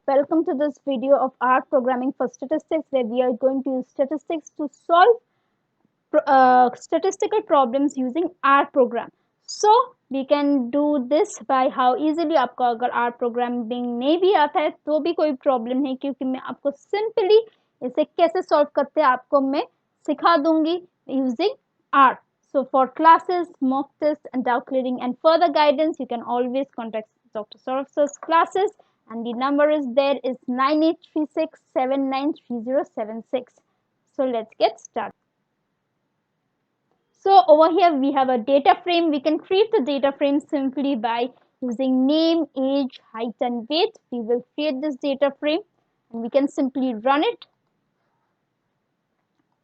welcome to this video of R programming for statistics, where we are going to use statistics to solve statistical problems using R program. So we can do this by how easily आपको अगर R programming नहीं भी आता है तो भी कोई problem नहीं, क्योंकि मैं आपको simply इसे कैसे solve करते हैं आपको मैं सिखा दूंगी using R. So for classes, mock tests and doubt clearing and further guidance, you can always contact Dr. Sourav Sir's classes, and the number is there is 9836793076. So let's get started. So over here we have a data frame. We can create the data frame simply by using name, age, height and weight. We will create this data frame and we can simply run it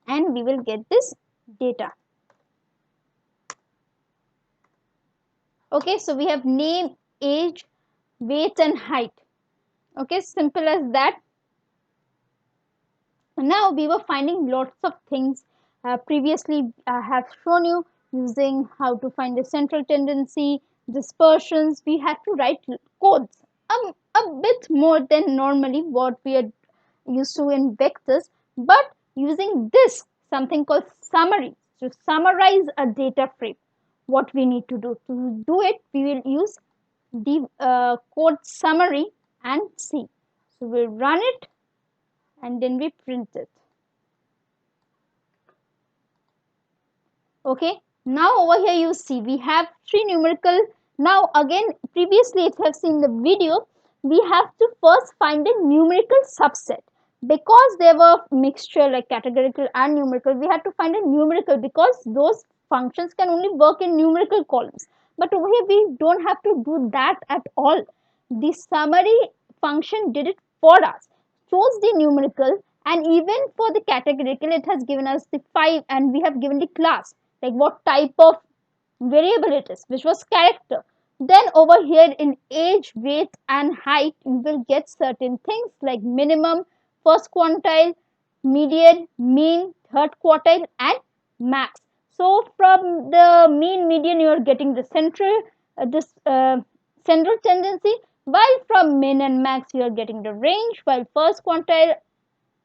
and we will get this data. Okay, so we have name, age, weight and height. Okay, simple as that. Now we were finding lots of things. Previously I have shown you using how to find the central tendency, dispersions. We had to write codes a bit more than normally what we are used to in vectors, but using this something called summary to summarize a data frame. What we need to do it, we will use the code summary and see. So we'll run it and then we print it. Okay, now over here you see we have three numerical. Now again, previously if you have seen the video, we have to first find a numerical subset. Because there were mixture like categorical and numerical, we had to find a numerical because those functions can only work in numerical columns. But over here we don't have to do that at all. The summary function did it for us, chose the numerical, and even for the categorical it has given us the 5 and we have given the class, like what type of variable it is, which was character. Then over here in age, weight and height, you will get certain things like minimum, first quantile, median, mean, third quartile and max. So from the mean, median you are getting the central tendency, while from min and max you are getting the range, while first quantile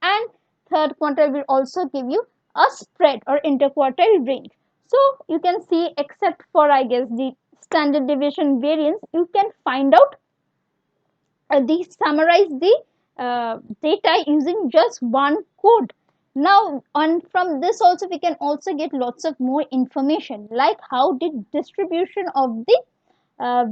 and third quantile will also give you a spread or interquartile range. So you can see, except for I guess the standard deviation variance, you can find out summarize the data using just one code. Now from this also we can also get lots of more information, like how the distribution of the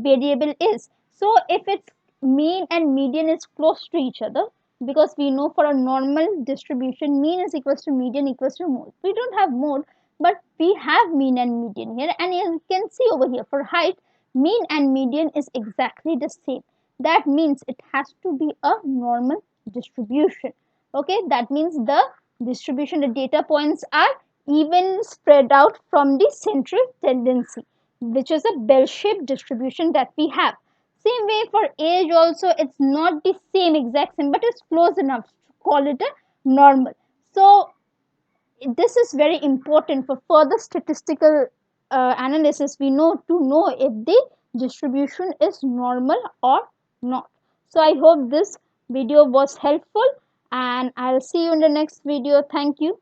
variable is. So if its mean and median is close to each other, because we know for a normal distribution mean is equals to median equals to mode. We don't have mode, but we have mean and median here, and you can see over here for height, mean and median is exactly the same. That means it has to be a normal distribution. Okay, that means the distribution, the data points are even spread out from the central tendency, which is a bell-shaped distribution that we have. Same way for age also, it's not the same exact same, but it's close enough to call it a normal. So this is very important for further statistical analysis. We know to know if the distribution is normal or not. So I hope this video was helpful and I'll see you in the next video. Thank you.